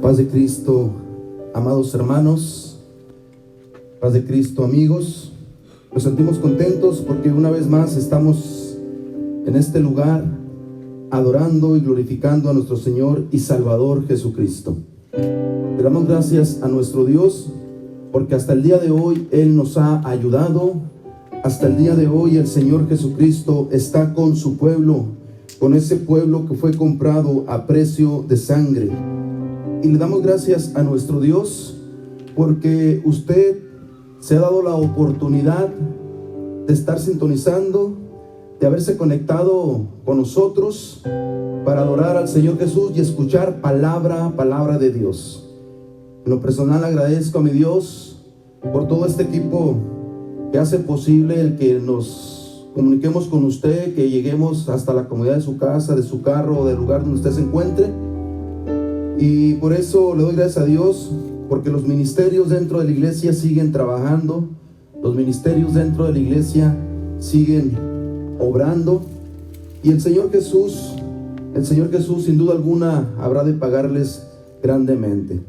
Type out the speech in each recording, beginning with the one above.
Paz de Cristo, amados hermanos, paz de Cristo, amigos. Nos sentimos contentos porque una vez más estamos en este lugar adorando y glorificando a nuestro Señor y Salvador Jesucristo. Le damos gracias a nuestro Dios porque hasta el día de hoy Él nos ha ayudado. Hasta el día de hoy el Señor Jesucristo está con su pueblo, con ese pueblo que fue comprado a precio de sangre. Y le damos gracias a nuestro Dios porque usted se ha dado la oportunidad de estar sintonizando, de haberse conectado con nosotros para adorar al Señor Jesús y escuchar palabra de Dios. En lo personal agradezco a mi Dios por todo este equipo que hace posible el que nos comuniquemos con usted, que lleguemos hasta la comodidad de su casa, de su carro o del lugar donde usted se encuentre. Y por eso le doy gracias a Dios, porque los ministerios dentro de la iglesia siguen trabajando, los ministerios dentro de la iglesia siguen obrando, y el Señor Jesús sin duda alguna habrá de pagarles grandemente.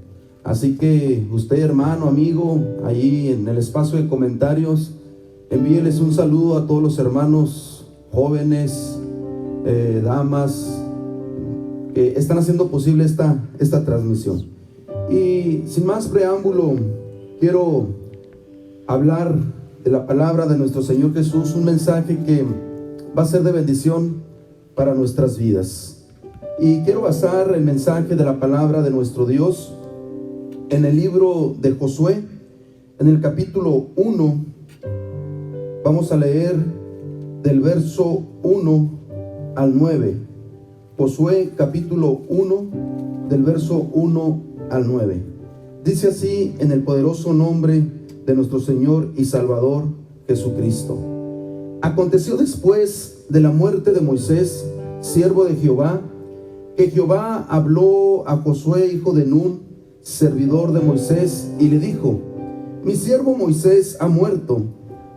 Así que usted, hermano, amigo, allí en el espacio de comentarios, envíeles un saludo a todos los hermanos jóvenes, damas, que están haciendo posible esta transmisión. Y sin más preámbulo, quiero hablar de la palabra de nuestro Señor Jesús, un mensaje que va a ser de bendición para nuestras vidas. Y quiero basar el mensaje de la palabra de nuestro Dios en el libro de Josué, en el capítulo 1. Vamos a leer del verso 1 al 9. Josué capítulo 1, del verso 1 al 9. Dice así en el poderoso nombre de nuestro Señor y Salvador Jesucristo. Aconteció después de la muerte de Moisés, siervo de Jehová, que Jehová habló a Josué, hijo de Nun, servidor de Moisés, y le dijo: mi siervo Moisés ha muerto.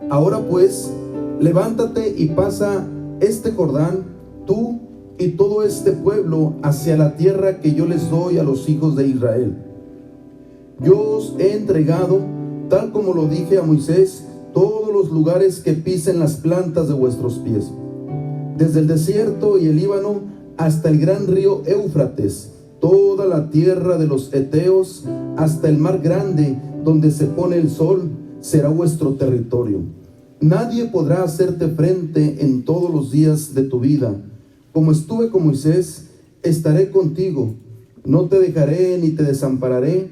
Ahora pues, levántate y pasa este Jordán, tú y todo este pueblo, hacia la tierra que yo les doy a los hijos de Israel. Yo os he entregado, tal como lo dije a Moisés, todos los lugares que pisen las plantas de vuestros pies, desde el desierto y el Líbano hasta el gran río Éufrates, toda la tierra de los heteos hasta el mar grande donde se pone el sol, será vuestro territorio. Nadie podrá hacerte frente en todos los días de tu vida. Como estuve con Moisés, estaré contigo. No te dejaré ni te desampararé.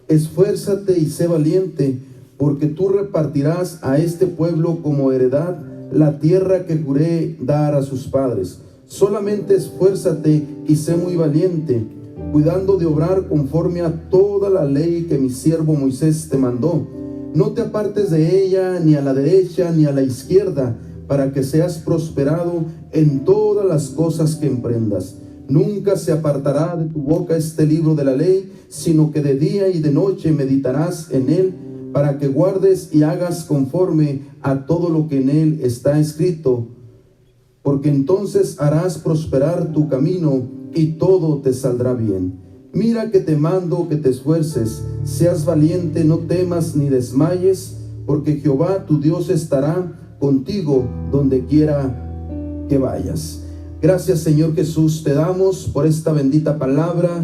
Esfuérzate y sé valiente, porque tú repartirás a este pueblo como heredad la tierra que juré dar a sus padres. Solamente esfuérzate y sé muy valiente, cuidando de obrar conforme a toda la ley que mi siervo Moisés te mandó. No te apartes de ella ni a la derecha ni a la izquierda, para que seas prosperado en todas las cosas que emprendas. Nunca se apartará de tu boca este libro de la ley, sino que de día y de noche meditarás en él, para que guardes y hagas conforme a todo lo que en él está escrito, porque entonces harás prosperar tu camino y todo te saldrá bien. Mira que te mando que te esfuerces, seas valiente, no temas ni desmayes, porque Jehová tu Dios estará contigo donde quiera que vayas. Gracias, Señor Jesús, te damos por esta bendita palabra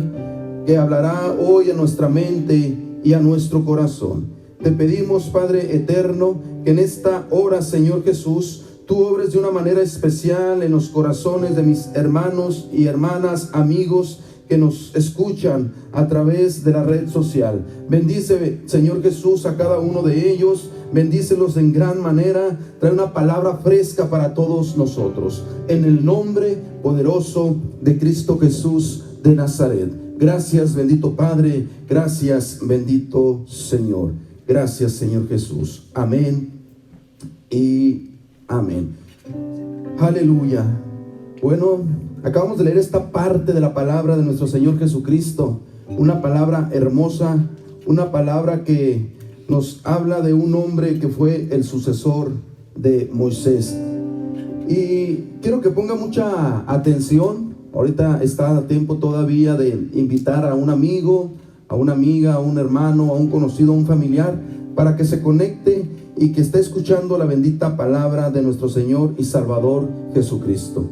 que hablará hoy a nuestra mente y a nuestro corazón. Te pedimos, Padre eterno, que en esta hora, Señor Jesús, tú obres de una manera especial en los corazones de mis hermanos y hermanas, amigos que nos escuchan a través de la red social. Bendice, Señor Jesús, a cada uno de ellos. Bendícelos en gran manera. Trae una palabra fresca para todos nosotros. En el nombre poderoso de Cristo Jesús de Nazaret. Gracias, bendito Padre. Gracias, bendito Señor. Gracias, Señor Jesús. Amén y amén. Aleluya. Bueno, acabamos de leer esta parte de la palabra de nuestro Señor Jesucristo. Una palabra hermosa, una palabra que nos habla de un hombre que fue el sucesor de Moisés. Y quiero que ponga mucha atención Ahorita está a tiempo todavía de invitar a un amigo, a una amiga, a un hermano, a un conocido, a un familiar, para que se conecte y que esté escuchando la bendita palabra de nuestro Señor y Salvador Jesucristo.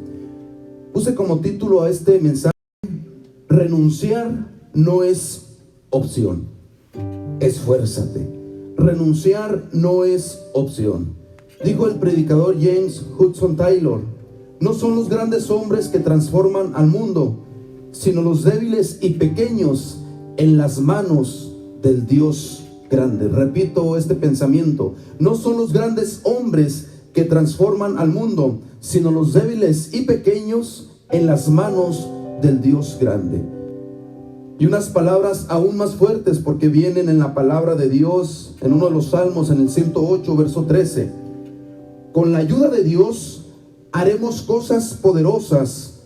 Puse como título a este mensaje: renunciar no es opción. Esfuérzate. Renunciar no es opción. Dijo el predicador James Hudson Taylor: no son los grandes hombres que transforman al mundo, sino los débiles y pequeños en las manos del Dios grande. Repito este pensamiento: no son los grandes hombres que transforman al mundo, sino los débiles y pequeños en las manos del Dios grande. Y unas palabras aún más fuertes, porque vienen en la palabra de Dios, en uno de los salmos, en el 108, verso 13. Con la ayuda de Dios haremos cosas poderosas,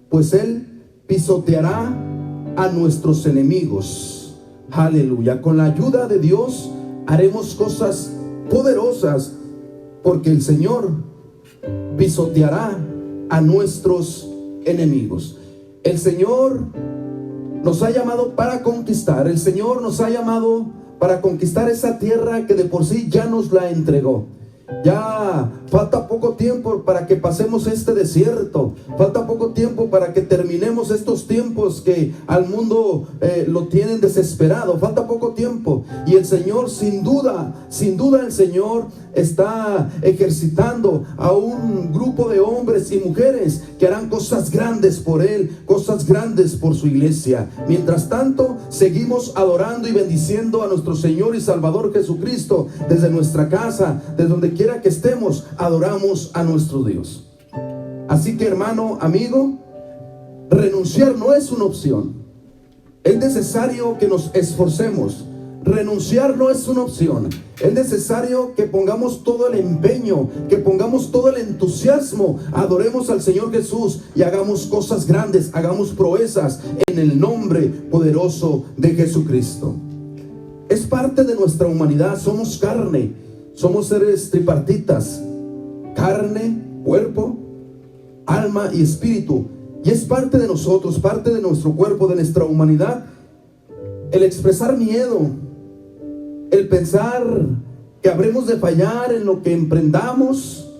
pues Él pisoteará a nuestros enemigos. Aleluya. Con la ayuda de Dios haremos cosas poderosas, porque el Señor pisoteará a nuestros enemigos. El Señor nos ha llamado para conquistar. El Señor nos ha llamado para conquistar esa tierra que de por sí ya nos la entregó. Ya falta poco tiempo para que pasemos este desierto. Falta poco tiempo para que terminemos estos tiempos que al mundo lo tienen desesperado. Falta poco tiempo. Y el Señor, sin duda el Señor está ejercitando a un grupo de hombres y mujeres que harán cosas grandes por Él, cosas grandes por su iglesia. Mientras tanto, seguimos adorando y bendiciendo a nuestro Señor y Salvador Jesucristo desde nuestra casa, desde donde quiera que estemos. Adoramos a nuestro Dios. Así que, hermano, amigo, renunciar no es una opción. Es necesario que nos esforcemos. Renunciar no es una opción. Es necesario que pongamos todo el empeño, que pongamos todo el entusiasmo, adoremos al Señor Jesús y hagamos cosas grandes, hagamos proezas en el nombre poderoso de Jesucristo. Es parte de nuestra humanidad. Somos carne, somos seres tripartitas: carne, cuerpo, alma y espíritu. Y es parte de nosotros, parte de nuestro cuerpo, de nuestra humanidad, el expresar miedo, el pensar que habremos de fallar en lo que emprendamos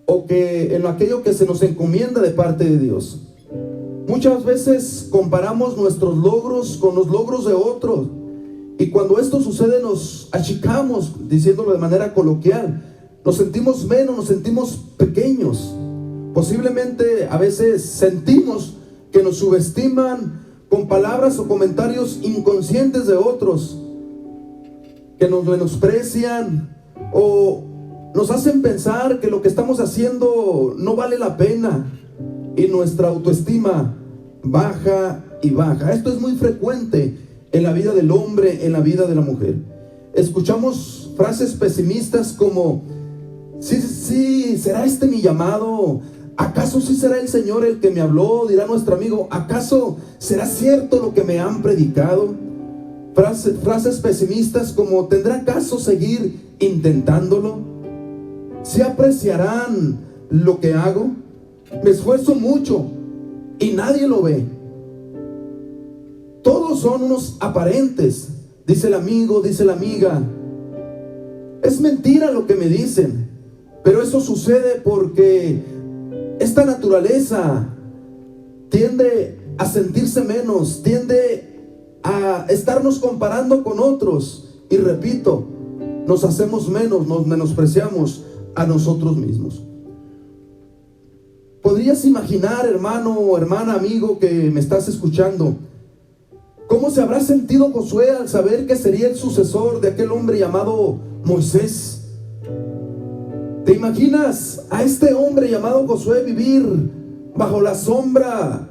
o que en aquello que se nos encomienda de parte de Dios. Muchas veces comparamos nuestros logros con los logros de otros, y cuando esto sucede nos achicamos, diciéndolo de manera coloquial. Nos sentimos menos, nos sentimos pequeños. Posiblemente a veces sentimos que nos subestiman con palabras o comentarios inconscientes de otros, que nos menosprecian o nos hacen pensar que lo que estamos haciendo no vale la pena, y nuestra autoestima baja y baja. Esto es muy frecuente en la vida del hombre, en la vida de la mujer. Escuchamos frases pesimistas como: sí, ¿será este mi llamado? ¿Acaso sí será el Señor el que me habló? Dirá nuestro amigo: ¿acaso será cierto lo que me han predicado? Frases pesimistas como: ¿tendrá caso seguir intentándolo? ¿Se apreciarán lo que hago? Me esfuerzo mucho y nadie lo ve. Todos son unos aparentes, dice el amigo, dice la amiga. Es mentira lo que me dicen, pero eso sucede porque esta naturaleza tiende a sentirse menos, tiende a estarnos comparando con otros, y repito, nos hacemos menos, nos menospreciamos a nosotros mismos. ¿Podrías imaginar, hermano o hermana, amigo que me estás escuchando, cómo se habrá sentido Josué al saber que sería el sucesor de aquel hombre llamado Moisés? ¿Te imaginas a este hombre llamado Josué vivir bajo la sombra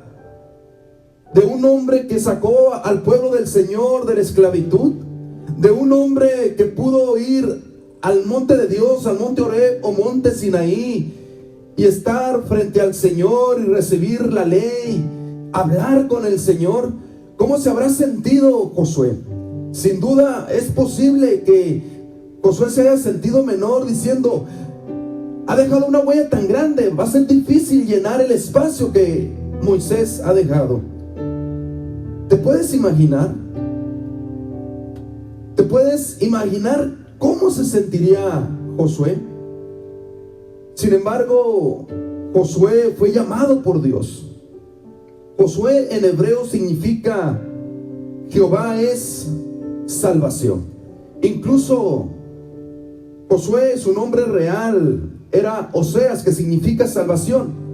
de un hombre que sacó al pueblo del Señor de la esclavitud? De un hombre que pudo ir al monte de Dios, al monte Horeb o monte Sinaí, y estar frente al Señor y recibir la ley, hablar con el Señor. ¿Cómo se habrá sentido Josué? Sin duda es posible que Josué se haya sentido menor, diciendo: ha dejado una huella tan grande, va a ser difícil llenar el espacio que Moisés ha dejado. ¿Te puedes imaginar? ¿Te puedes imaginar cómo se sentiría Josué? Sin embargo, Josué fue llamado por Dios. Josué en hebreo significa Jehová es salvación. Incluso Josué, su nombre real era Oseas, que significa salvación.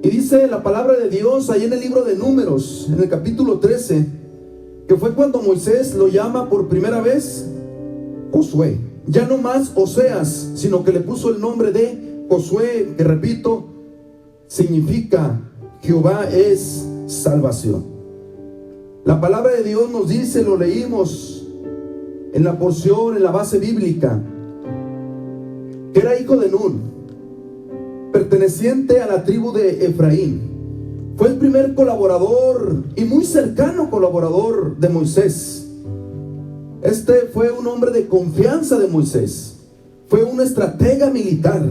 Y dice la palabra de Dios ahí en el libro de Números, en el capítulo 13, que fue cuando Moisés lo llama por primera vez Josué. Ya no más Oseas, sino que le puso el nombre de Josué, que repito, significa Jehová es salvación. La palabra de Dios nos dice, lo leímos en la porción, en la base bíblica, que era hijo de Nun, perteneciente a la tribu de Efraín. Fue el primer colaborador y muy cercano colaborador de Moisés. Este fue un hombre de confianza de Moisés. Fue un estratega militar.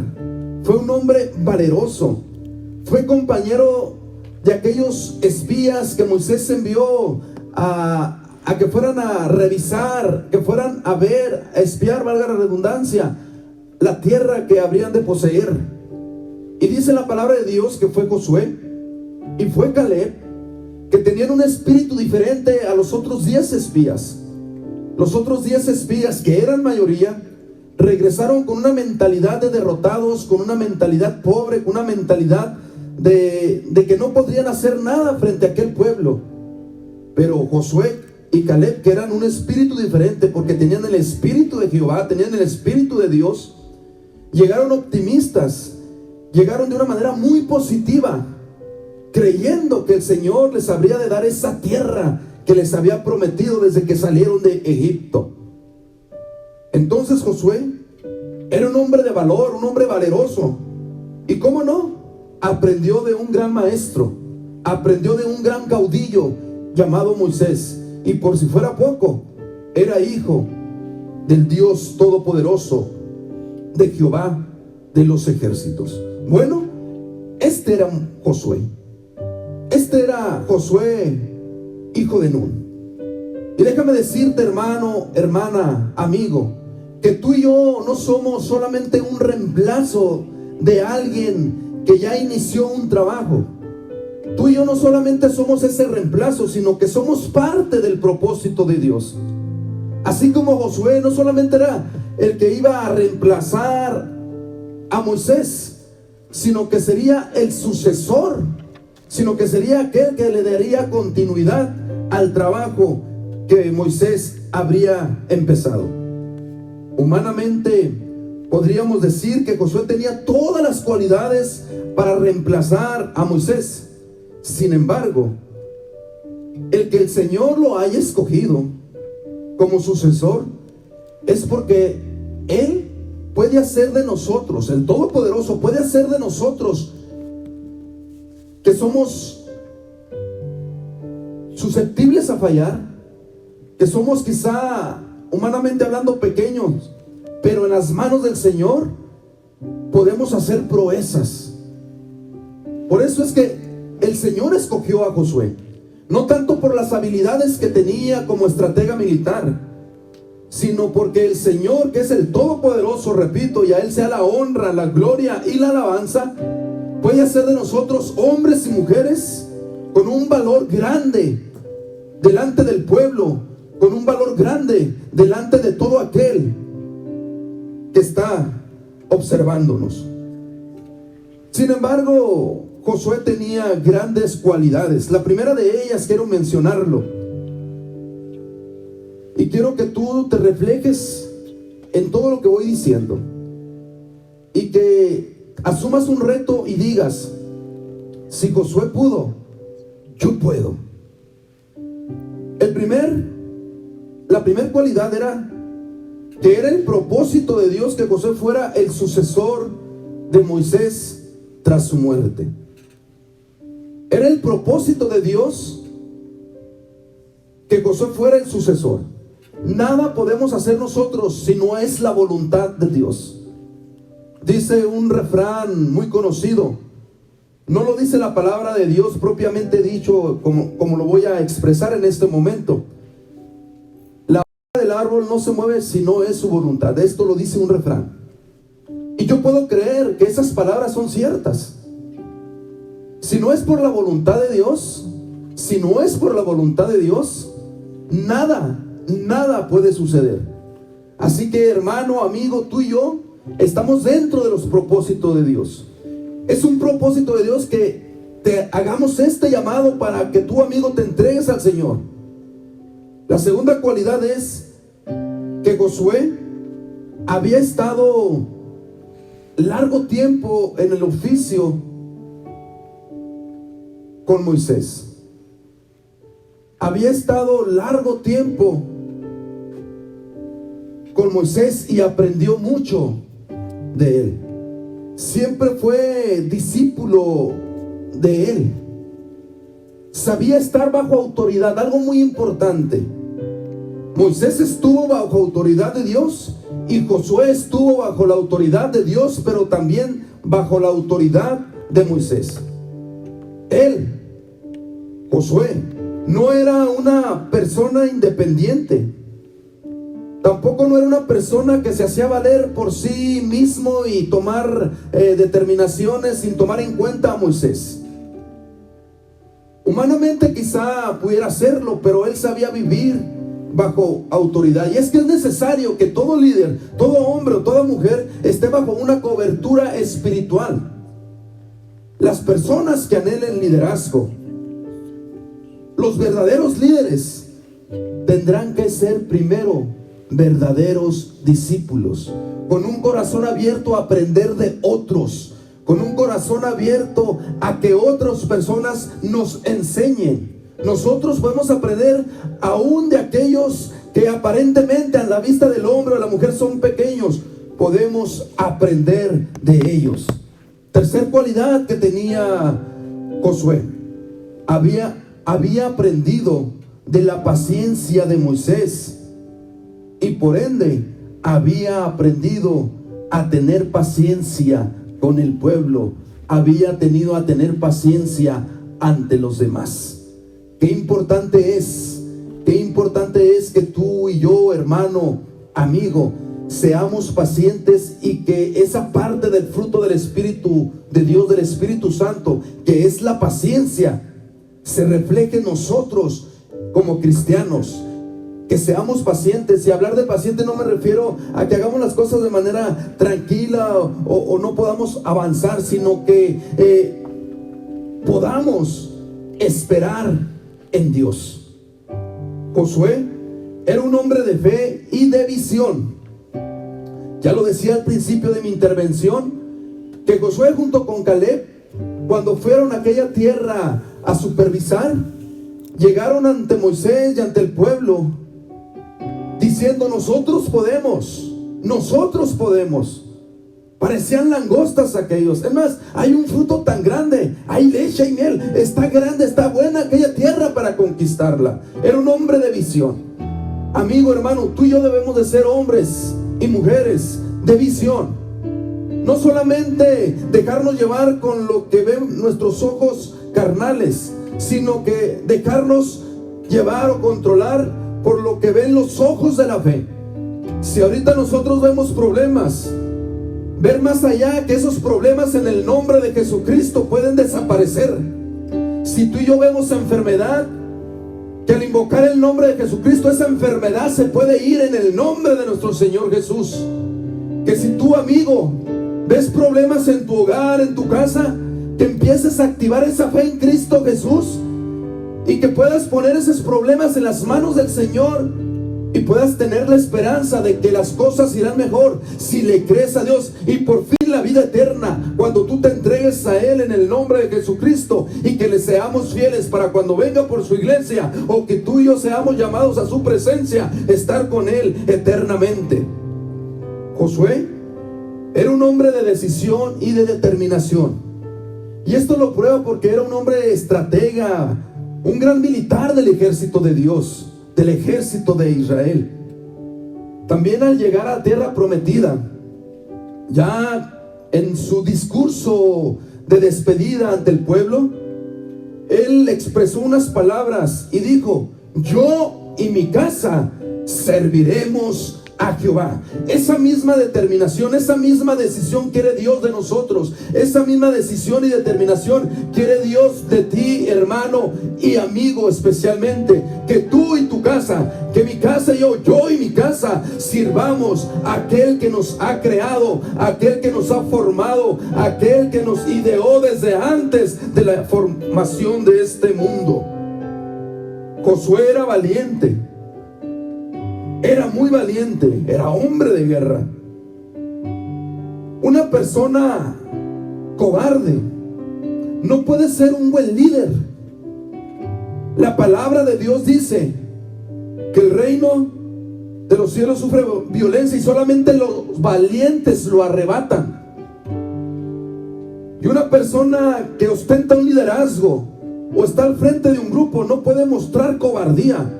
Fue un hombre valeroso. Fue compañero de aquellos espías que Moisés envió a que fueran a revisar, que fueran a ver, a espiar, valga la redundancia, la tierra que habrían de poseer. Y dice la palabra de Dios que fue Josué y fue Caleb, que tenían un espíritu diferente a los otros 10 espías. Los otros 10 espías, que eran mayoría, regresaron con una mentalidad de derrotados, con una mentalidad pobre, con una mentalidad de que no podrían hacer nada frente a aquel pueblo. Pero Josué y Caleb, que eran un espíritu diferente, porque tenían el espíritu de Jehová, tenían el espíritu de Dios, llegaron optimistas, llegaron de una manera muy positiva, creyendo que el Señor les habría de dar esa tierra que les había prometido desde que salieron de Egipto. Entonces Josué era un hombre de valor, un hombre valeroso. Y cómo no, aprendió de un gran maestro, aprendió de un gran caudillo llamado Moisés. Y por si fuera poco, era hijo del Dios Todopoderoso, de Jehová de los ejércitos. Bueno, este era Josué. Este era Josué, hijo de Nun. Y déjame decirte, hermano, hermana, amigo, que tú y yo no somos solamente un reemplazo de alguien que ya inició un trabajo. Tú y yo no solamente somos ese reemplazo, sino que somos parte del propósito de Dios. Así como Josué no solamente era el que iba a reemplazar a Moisés, sino que sería el sucesor, sino que sería aquel que le daría continuidad al trabajo que Moisés habría empezado. Humanamente podríamos decir que Josué tenía todas las cualidades para reemplazar a Moisés. Sin embargo, el que el Señor lo haya escogido como sucesor es porque Él puede hacer de nosotros, el Todopoderoso puede hacer de nosotros, que somos susceptibles a fallar, que somos quizá humanamente hablando pequeños, pero en las manos del Señor podemos hacer proezas. Por eso es que el Señor escogió a Josué, no tanto por las habilidades que tenía como estratega militar, sino porque el Señor, que es el Todopoderoso, repito, y a Él sea la honra, la gloria y la alabanza, puede hacer de nosotros hombres y mujeres con un valor grande delante del pueblo, con un valor grande delante de todo aquel que está observándonos. Sin embargo, Josué tenía grandes cualidades. La primera de ellas quiero mencionarlo, y quiero que tú te reflejes en todo lo que voy diciendo, y que asumas un reto y digas: si Josué pudo, yo puedo. La primera cualidad era que era el propósito de Dios que Josué fuera el sucesor de Moisés tras su muerte. Era el propósito de Dios que Josué fuera el sucesor. Nada podemos hacer nosotros si no es la voluntad de Dios. Dice un refrán muy conocido: No lo dice la palabra de Dios propiamente dicho, como lo voy a expresar en este momento. La hoja del árbol no se mueve si no es su voluntad. Esto lo dice un refrán. Y yo puedo creer que esas palabras son ciertas. Si no es por la voluntad de Dios, nada puede suceder. Así que, hermano, amigo, tú y yo estamos dentro de los propósitos de Dios. Es un propósito de Dios que te hagamos este llamado para que tú, amigo, te entregues al Señor. La segunda cualidad es que Josué había estado largo tiempo en el oficio con Moisés. Había estado largo tiempo con Moisés y aprendió mucho de él. Siempre fue discípulo de él. Sabía estar bajo autoridad, algo muy importante. Moisés estuvo bajo autoridad de Dios y Josué estuvo bajo la autoridad de Dios, pero también bajo la autoridad de Moisés. Él, Josué, no era una persona independiente. Tampoco no era una persona que se hacía valer por sí mismo y tomar determinaciones sin tomar en cuenta a Moisés. Humanamente quizá pudiera hacerlo, pero él sabía vivir bajo autoridad. Y es que es necesario que todo líder, todo hombre o toda mujer esté bajo una cobertura espiritual. Las personas que anhelen liderazgo, los verdaderos líderes, tendrán que ser primero verdaderos discípulos, con un corazón abierto a aprender de otros, con un corazón abierto a que otras personas nos enseñen. Nosotros podemos aprender aún de aquellos que aparentemente a la vista del hombre o de la mujer son pequeños. Podemos aprender de ellos. Tercer cualidad que tenía Josué: había aprendido de la paciencia de Moisés. Y por ende había aprendido a tener paciencia con el pueblo. Había tenido a tener paciencia ante los demás. Qué importante es que tú y yo, hermano, amigo, seamos pacientes y que esa parte del fruto del Espíritu de Dios, del Espíritu Santo, que es la paciencia, se refleje en nosotros como cristianos. Que seamos pacientes. Y hablar de paciente no me refiero a que hagamos las cosas de manera tranquila o no podamos avanzar, sino que podamos esperar en Dios. Josué era un hombre de fe y de visión. Ya lo decía al principio de mi intervención, que Josué junto con Caleb, cuando fueron a aquella tierra a supervisar, llegaron ante Moisés y ante el pueblo diciendo: nosotros podemos. Parecían langostas aquellos. Es más, hay un fruto tan grande, hay leche y miel, está grande, está buena aquella tierra para conquistarla. Era un hombre de visión. Amigo, hermano, tú y yo debemos de ser hombres y mujeres de visión. No solamente dejarnos llevar con lo que ven nuestros ojos carnales, sino que dejarnos llevar o controlar por lo que ven los ojos de la fe. Si ahorita nosotros vemos problemas, ver más allá que esos problemas en el nombre de Jesucristo pueden desaparecer. Si tú y yo vemos enfermedad, que al invocar el nombre de Jesucristo esa enfermedad se puede ir en el nombre de nuestro Señor Jesús. Que si tú, amigo, ves problemas en tu hogar, en tu casa, que empieces a activar esa fe en Cristo Jesús y que puedas poner esos problemas en las manos del Señor y puedas tener la esperanza de que las cosas irán mejor si le crees a Dios, y por fin la vida eterna cuando tú te entregues a Él en el nombre de Jesucristo, y que le seamos fieles para cuando venga por su iglesia, o que tú y yo seamos llamados a su presencia, estar con Él eternamente. Josué era un hombre de decisión y de determinación, y esto lo prueba porque era un hombre estratega, un gran militar del ejército de Dios, del ejército de Israel. También al llegar a tierra prometida, ya en su discurso de despedida ante el pueblo, él expresó unas palabras y dijo: yo y mi casa serviremos a Jehová. Esa misma determinación, esa misma decisión quiere Dios de nosotros. Esa misma decisión y determinación quiere Dios de ti, hermano y amigo, especialmente. Que tú y tu casa, que mi casa y yo y mi casa sirvamos a aquel que nos ha creado, a aquel que nos ha formado, a aquel que nos ideó desde antes de la formación de este mundo. Josué era valiente. Era muy valiente, era hombre de guerra. Una persona cobarde no puede ser un buen líder. La palabra de Dios dice que el reino de los cielos sufre violencia y solamente los valientes lo arrebatan. Y una persona que ostenta un liderazgo o está al frente de un grupo no puede mostrar cobardía.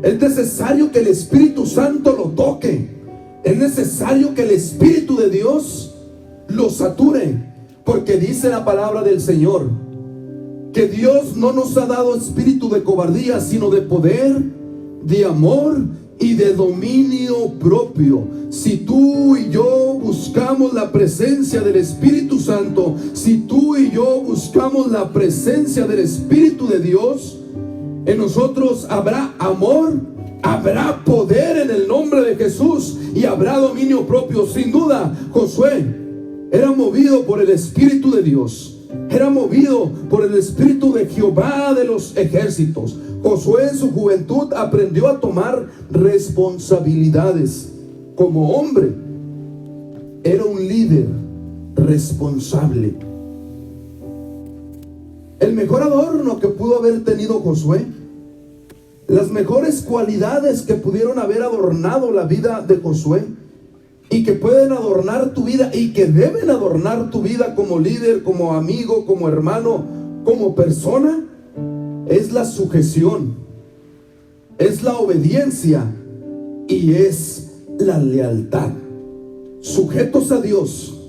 Es necesario que el Espíritu Santo lo toque. Es necesario que el Espíritu de Dios lo sature. Porque dice la palabra del Señor que Dios no nos ha dado espíritu de cobardía, sino de poder, de amor y de dominio propio. Si tú y yo buscamos la presencia del Espíritu Santo, si tú y yo buscamos la presencia del Espíritu de Dios, en nosotros habrá amor, habrá poder en el nombre de Jesús y habrá dominio propio. Sin duda, Josué era movido por el Espíritu de Dios. Era movido por el Espíritu de Jehová de los ejércitos. Josué en su juventud aprendió a tomar responsabilidades. Como hombre, era un líder responsable. El mejor adorno que pudo haber tenido Josué, las mejores cualidades que pudieron haber adornado la vida de Josué y que pueden adornar tu vida y que deben adornar tu vida como líder, como amigo, como hermano, como persona, es la sujeción, es la obediencia y es la lealtad. Sujetos a Dios,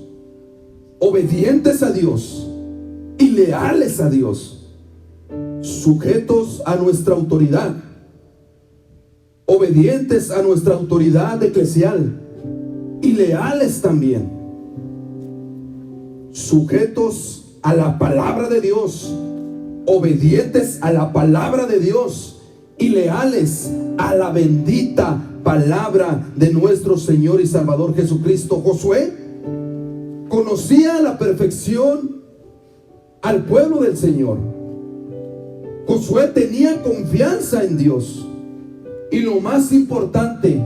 obedientes a Dios y leales a Dios. Sujetos a nuestra autoridad, obedientes a nuestra autoridad eclesial y leales también. Sujetos a la palabra de Dios, obedientes a la palabra de Dios y leales a la bendita palabra de nuestro Señor y Salvador Jesucristo. Josué conocía a la perfección al pueblo del Señor. Josué tenía confianza en Dios. Y lo más importante,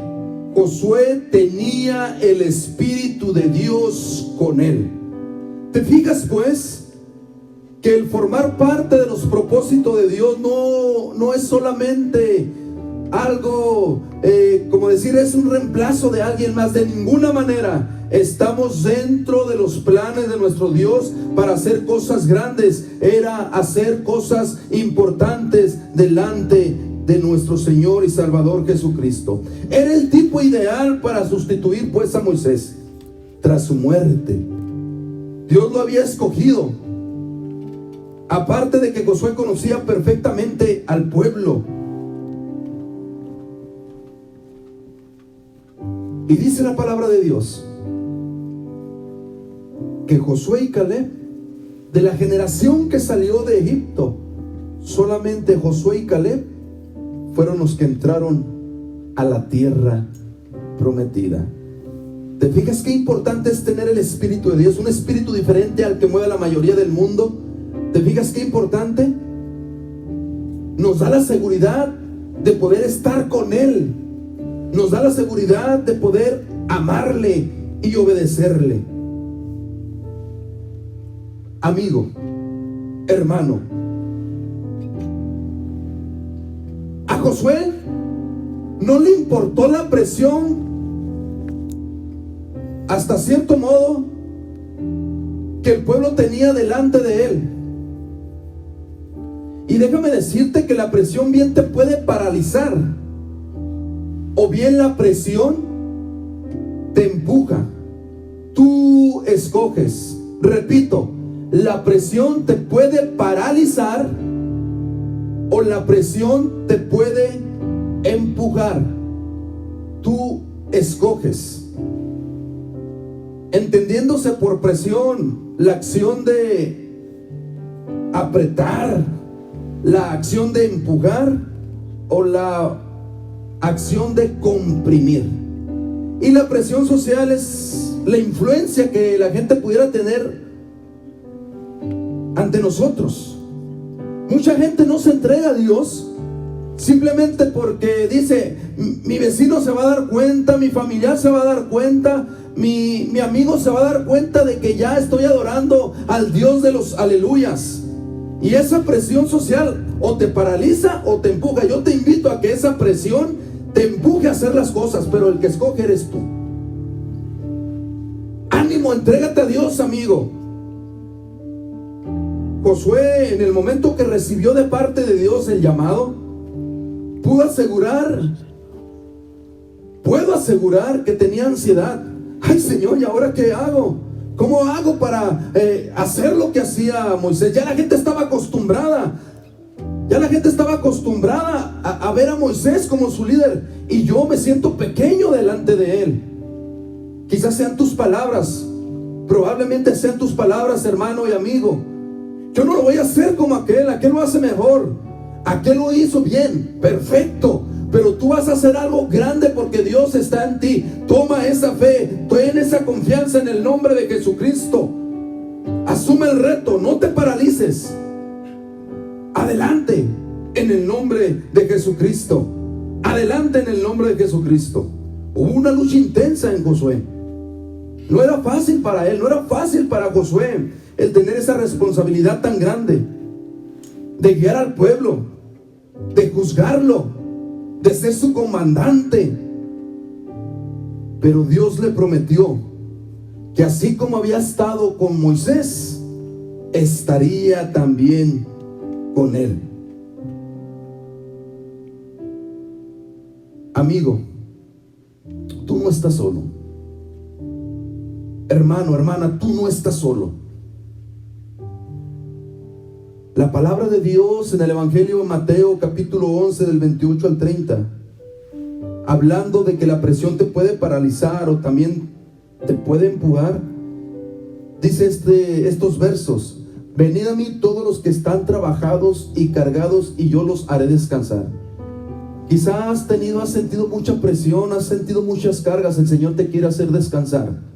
Josué tenía el Espíritu de Dios con él. ¿Te fijas pues que el formar parte de los propósitos de Dios no es solamente algo, como decir, es un reemplazo de alguien más? De ninguna manera. Estamos dentro de los planes de nuestro Dios para hacer cosas grandes. Era hacer cosas importantes delante de nuestro Señor y Salvador Jesucristo. Era el tipo ideal para sustituir pues a Moisés tras su muerte. Dios lo había escogido. Aparte de que Josué conocía perfectamente al pueblo. Y dice la palabra de Dios que Josué y Caleb, de la generación que salió de Egipto, solamente Josué y Caleb fueron los que entraron a la tierra prometida. ¿Te fijas qué importante es tener el Espíritu de Dios? Un espíritu diferente al que mueve la mayoría del mundo. ¿Te fijas qué importante? Nos da la seguridad de poder estar con Él. Nos da la seguridad de poder amarle y obedecerle. Amigo, hermano, a Josué no le importó la presión, hasta cierto modo, que el pueblo tenía delante de él. Y déjame decirte que la presión bien te puede paralizar, o bien la presión te empuja. Tú escoges. Repito, la presión te puede paralizar o la presión te puede empujar. Tú escoges. Entendiéndose por presión la acción de apretar, la acción de empujar o la acción de comprimir. Y la presión social es la influencia que la gente pudiera tener ante nosotros. Mucha gente no se entrega a Dios simplemente porque dice: mi vecino se va a dar cuenta, mi familiar se va a dar cuenta, mi amigo se va a dar cuenta de que ya estoy adorando al Dios de los aleluyas. Y esa presión social o te paraliza o te empuja. Yo te invito a que esa presión te empuje a hacer las cosas, pero el que escoge eres tú. Ánimo, entrégate a Dios, amigo. Josué, en el momento que recibió de parte de Dios el llamado, puedo asegurar que tenía ansiedad. Ay, Señor, ¿y ahora qué hago? ¿Cómo hago para hacer lo que hacía Moisés? Ya la gente estaba acostumbrada. Ya la gente estaba acostumbrada a ver a Moisés como su líder. Y yo me siento pequeño delante de él. Quizás sean tus palabras. Probablemente sean tus palabras, hermano y amigo. Yo no lo voy a hacer como aquel lo hace mejor. Aquel lo hizo bien, perfecto. Pero tú vas a hacer algo grande porque Dios está en ti. Toma esa fe, ten esa confianza en el nombre de Jesucristo. Asume el reto, no te paralices. Adelante en el nombre de Jesucristo. Adelante en el nombre de Jesucristo. Hubo una lucha intensa en Josué. No era fácil para él, no era fácil para Josué el tener esa responsabilidad tan grande de guiar al pueblo, de juzgarlo, de ser su comandante. Pero Dios le prometió que así como había estado con Moisés, estaría también con él. Amigo, tú no estás solo. Hermano, hermana, tú no estás solo. La palabra de Dios en el Evangelio de Mateo capítulo 11 del 28 al 30, hablando de que la presión te puede paralizar o también te puede empujar, dice estos versos: venid a mí todos los que están trabajados y cargados, y yo los haré descansar. Quizás has sentido mucha presión, has sentido muchas cargas. El Señor te quiere hacer descansar.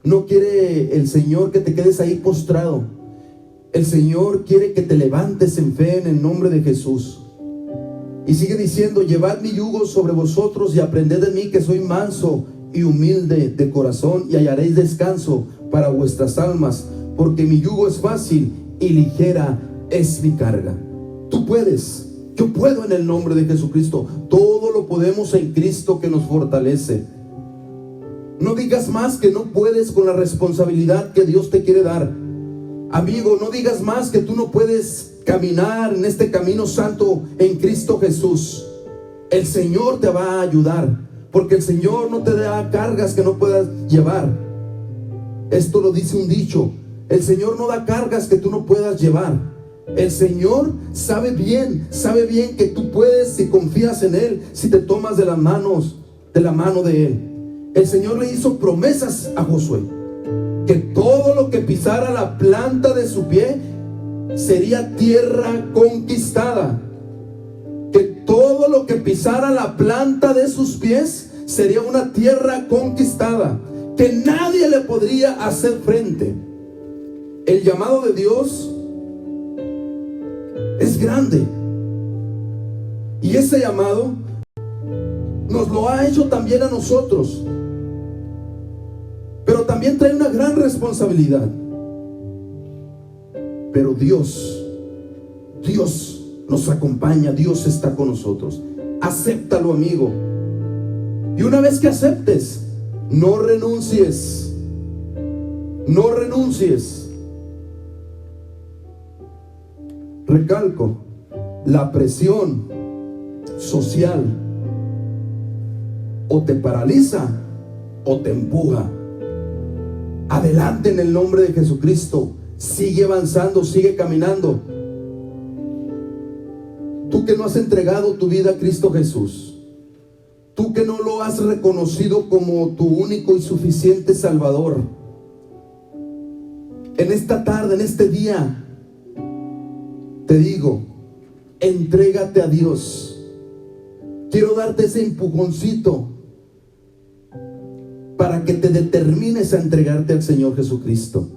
No quiere el Señor que te quedes ahí postrado. El Señor quiere que te levantes en fe en el nombre de Jesús. Y sigue diciendo: llevad mi yugo sobre vosotros y aprended de mí, que soy manso y humilde de corazón, y hallaréis descanso para vuestras almas, porque mi yugo es fácil y ligera es mi carga. Tú puedes, yo puedo en el nombre de Jesucristo. Todo lo podemos en Cristo que nos fortalece. No digas más que no puedes con la responsabilidad que Dios te quiere dar. Amigo, no digas más que tú no puedes caminar en este camino santo en Cristo Jesús. El Señor te va a ayudar, porque el Señor no te da cargas que no puedas llevar. Esto lo dice un dicho: el Señor no da cargas que tú no puedas llevar. El Señor sabe bien que tú puedes, si confías en Él, si te tomas de la mano de Él. El Señor le hizo promesas a Josué, que todo lo que pisara la planta de su pie sería tierra conquistada. Que todo lo que pisara la planta de sus pies sería una tierra conquistada, que nadie le podría hacer frente. El llamado de Dios es grande, y ese llamado nos lo ha hecho también a nosotros. Pero también trae una gran responsabilidad. Pero Dios nos acompaña, Dios está con nosotros. Acéptalo, amigo. Y una vez que aceptes, no renuncies. No renuncies. Recalco, la presión social o te paraliza o te empuja. Adelante en el nombre de Jesucristo. Sigue avanzando, sigue caminando. Tú que no has entregado tu vida a Cristo Jesús, tú que no lo has reconocido como tu único y suficiente Salvador, en esta tarde, en este día, te digo, entrégate a Dios. Quiero darte ese empujoncito para que te determines a entregarte al Señor Jesucristo.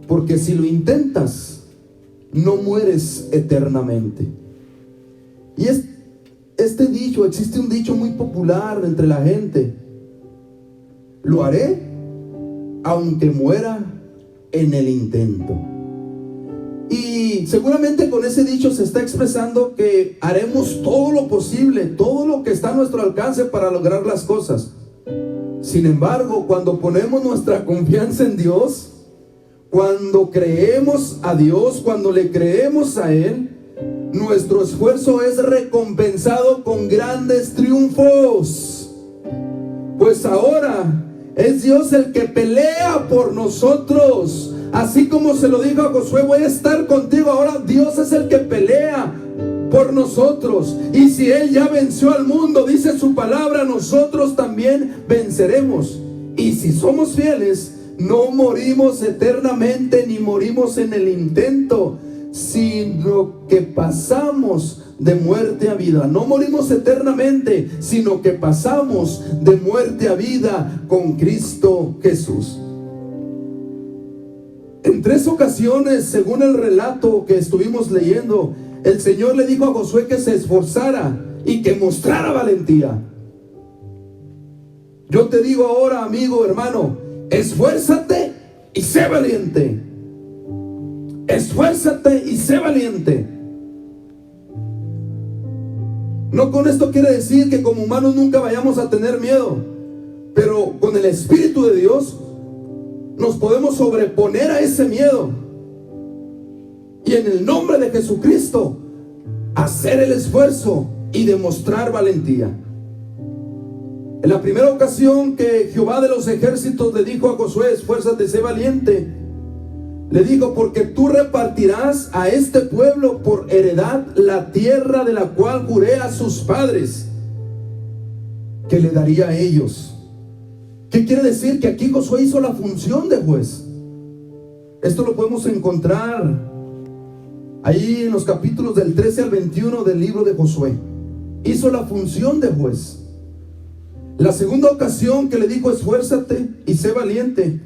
Porque si lo intentas, no mueres eternamente. Y este dicho, existe un dicho muy popular entre la gente: lo haré aunque muera en el intento. Y seguramente con ese dicho se está expresando que haremos todo lo posible, todo lo que está a nuestro alcance para lograr las cosas. Sin embargo, cuando ponemos nuestra confianza en Dios, cuando creemos a Dios, cuando le creemos a Él, nuestro esfuerzo es recompensado con grandes triunfos. Pues ahora es Dios el que pelea por nosotros. Así como se lo dijo a Josué: voy a estar contigo. Ahora Dios es el que pelea por nosotros. Y si Él ya venció al mundo, dice su palabra, nosotros también venceremos. Y si somos fieles, no morimos eternamente ni morimos en el intento, sino que pasamos de muerte a vida. No morimos eternamente, sino que pasamos de muerte a vida con Cristo Jesús. En 3 ocasiones, según el relato que estuvimos leyendo, el Señor le dijo a Josué que se esforzara y que mostrara valentía. Yo te digo ahora, amigo, hermano, esfuérzate y sé valiente. Esfuérzate y sé valiente. No con esto quiere decir que como humanos nunca vayamos a tener miedo, pero con el Espíritu de Dios nos podemos sobreponer a ese miedo y en el nombre de Jesucristo hacer el esfuerzo y demostrar valentía. En la primera ocasión que Jehová de los ejércitos le dijo a Josué: esfuérzate, sé valiente, le dijo: porque tú repartirás a este pueblo por heredad la tierra de la cual juré a sus padres que le daría a ellos. ¿Qué quiere decir? Que aquí Josué hizo la función de juez. Esto lo podemos encontrar ahí en los capítulos del 13 al 21 del libro de Josué. Hizo la función de juez. La segunda ocasión que le dijo: esfuérzate y sé valiente,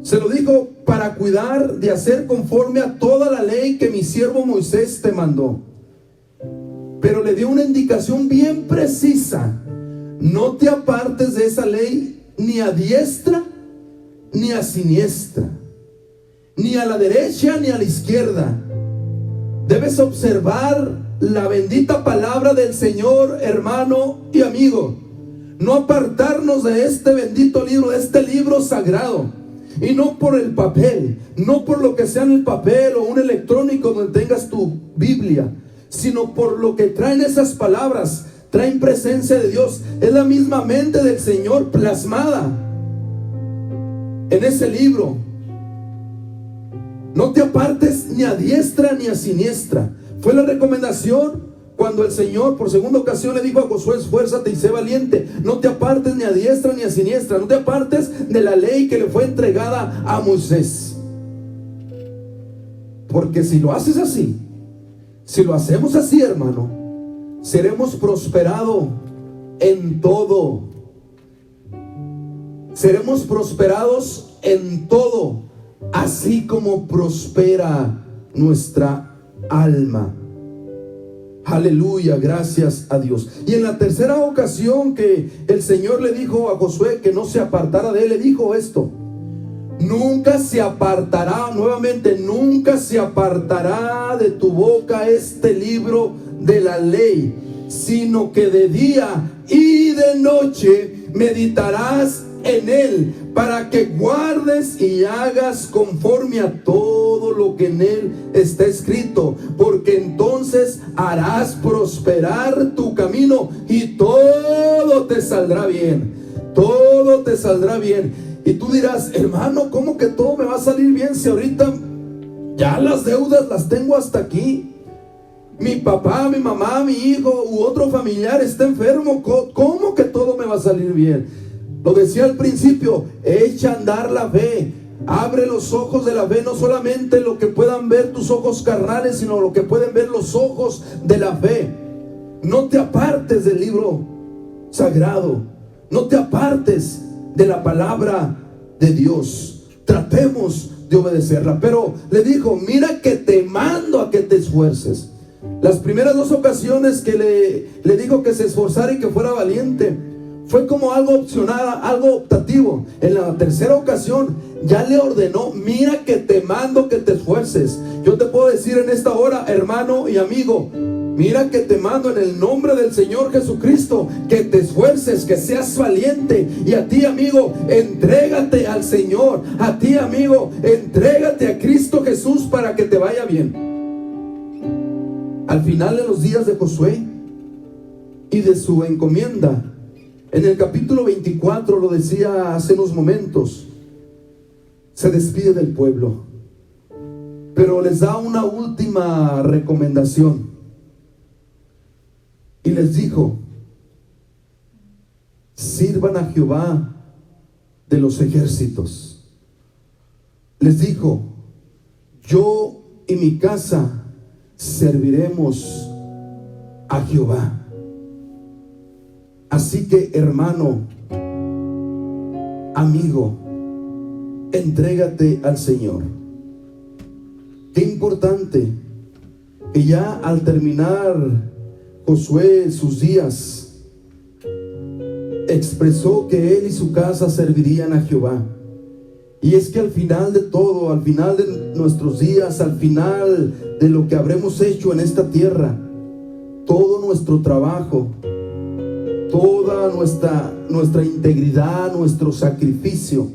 se lo dijo para cuidar de hacer conforme a toda la ley que mi siervo Moisés te mandó. Pero le dio una indicación bien precisa: no te apartes de esa ley ni a diestra ni a siniestra, ni a la derecha ni a la izquierda. Debes observar la bendita palabra del Señor, hermano y amigo. No apartarnos de este bendito libro, de este libro sagrado. Y no por el papel, no por lo que sea en el papel o un electrónico donde tengas tu Biblia, sino por lo que traen esas palabras. Traen presencia de Dios. Es la misma mente del Señor plasmada en ese libro. No te apartes ni a diestra ni a siniestra. Fue la recomendación cuando el Señor por segunda ocasión le dijo a Josué: esfuérzate y sé valiente. No te apartes ni a diestra ni a siniestra. No te apartes de la ley que le fue entregada a Moisés. Porque si lo haces así, si lo hacemos así, hermano, seremos prosperados en todo. Seremos prosperados en todo, así como prospera nuestra alma. Aleluya, gracias a Dios. Y en la tercera ocasión que el Señor le dijo a Josué que no se apartara de él, le dijo esto: nunca se apartará, nuevamente, nunca se apartará de tu boca este libro de la ley, sino que de día y de noche meditarás en él, para que guardes y hagas conforme a todo lo que en él está escrito, porque entonces harás prosperar tu camino y todo te saldrá bien. Todo te saldrá bien. Y tú dirás, hermano, ¿cómo que todo me va a salir bien si ahorita ya las deudas las tengo hasta aquí? Mi papá, mi mamá, mi hijo u otro familiar está enfermo. ¿Cómo que todo me va a salir bien? Lo decía al principio, echa a andar la fe. Abre los ojos de la fe, no solamente lo que puedan ver tus ojos carnales, sino lo que pueden ver los ojos de la fe. No te apartes del libro sagrado, no te apartes de la palabra de Dios. Tratemos de obedecerla. Pero le dijo, mira que te mando a que te esfuerces. Las primeras 2 ocasiones que le dijo que se esforzara y que fuera valiente, fue como algo opcional, algo optativo. En la tercera ocasión ya le ordenó, mira que te mando que te esfuerces. Yo te puedo decir en esta hora, hermano y amigo, mira que te mando en el nombre del Señor Jesucristo, que te esfuerces, que seas valiente. Y a ti, amigo, entrégate al Señor. A ti, amigo, entrégate a Cristo Jesús para que te vaya bien. Al final de los días de Josué y de su encomienda, en el capítulo 24, lo decía hace unos momentos, se despide del pueblo, pero les da una última recomendación y les dijo, sirvan a Jehová de los ejércitos. Les dijo, yo y mi casa serviremos a Jehová. Así que, hermano, amigo, entrégate al Señor. Qué importante que ya al terminar Josué sus días, expresó que él y su casa servirían a Jehová. Y es que al final de todo, al final de nuestros días, al final de lo que habremos hecho en esta tierra, todo nuestro trabajo, toda nuestra integridad, nuestro sacrificio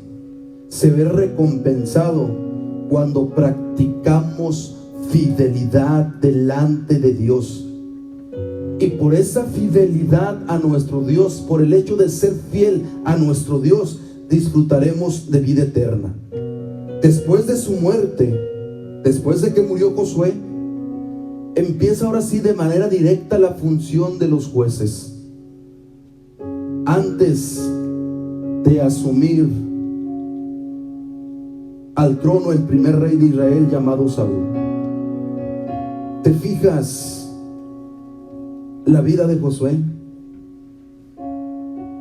se ve recompensado cuando practicamos fidelidad delante de Dios. Y por esa fidelidad a nuestro Dios, por el hecho de ser fiel a nuestro Dios, disfrutaremos de vida eterna. Después de su muerte, después de que murió Josué, empieza ahora sí de manera directa la función de los jueces. Antes de asumir al trono el primer rey de Israel llamado Saúl, ¿te fijas la vida de Josué?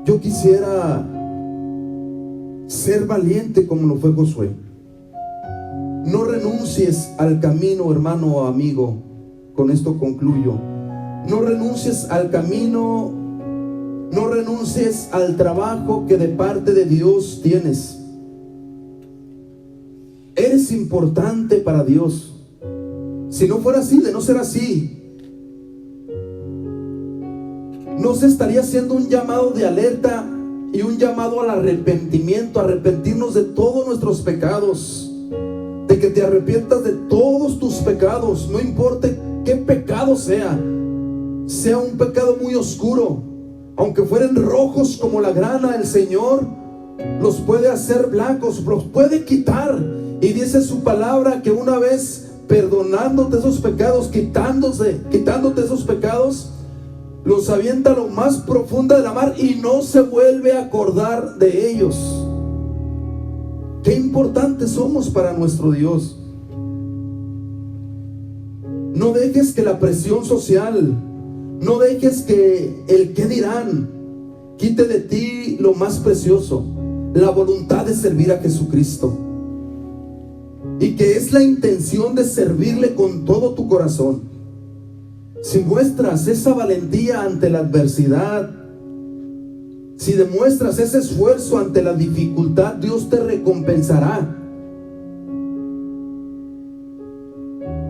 Yo quisiera ser valiente como lo fue Josué. No renuncies al camino, hermano o amigo. Con esto concluyo. No renuncies al camino, no renuncies al trabajo que de parte de Dios tienes. Eres importante para Dios. Si no fuera así, de no ser así, no se estaría haciendo un llamado de alerta y un llamado al arrepentimiento, arrepentirnos de todos nuestros pecados, de que te arrepientas de todos tus pecados, no importa qué pecado sea un pecado muy oscuro, aunque fueren rojos como la grana, el Señor los puede hacer blancos, los puede quitar. Y dice su palabra que una vez perdonándote esos pecados, quitándote esos pecados, los avienta a lo más profundo de la mar y no se vuelve a acordar de ellos. Qué importantes somos para nuestro Dios. No dejes que la presión social, no dejes que el qué dirán quite de ti lo más precioso, la voluntad de servir a Jesucristo, y que es la intención de servirle con todo tu corazón. Si muestras esa valentía ante la adversidad, si demuestras ese esfuerzo ante la dificultad, Dios te recompensará.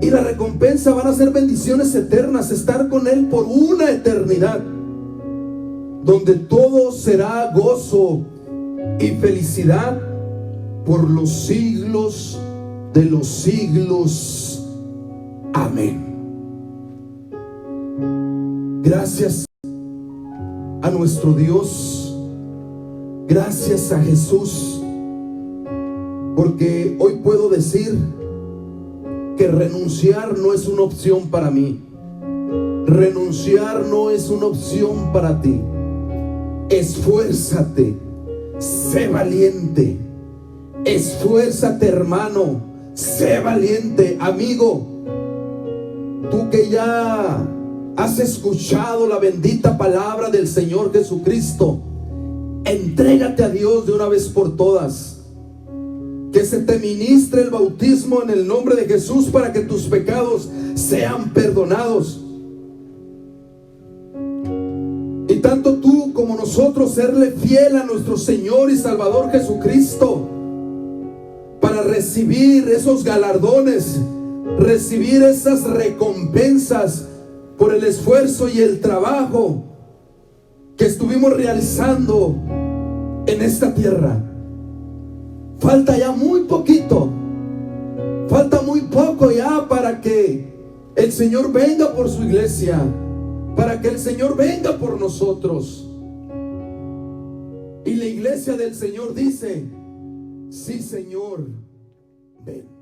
Y la recompensa van a ser bendiciones eternas, estar con Él por una eternidad, donde todo será gozo y felicidad por los siglos de los siglos. Amén. Gracias a nuestro Dios, gracias a Jesús Porque hoy puedo decir que renunciar no es una opción para mí. Renunciar no es una opción para ti. Esfuérzate, sé valiente. Esfuérzate, hermano, sé valiente, amigo. Tú que ya has escuchado la bendita palabra del Señor Jesucristo, entrégate a Dios de una vez por todas. Que se te ministre el bautismo en el nombre de Jesús para que tus pecados sean perdonados. Y tanto tú como nosotros serle fiel a nuestro Señor y Salvador Jesucristo para recibir esos galardones, recibir esas recompensas por el esfuerzo y el trabajo que estuvimos realizando en esta tierra. Falta ya muy poquito, falta muy poco ya para que el Señor venga por su iglesia, para que el Señor venga por nosotros. Y la iglesia del Señor dice: sí, Señor, ven.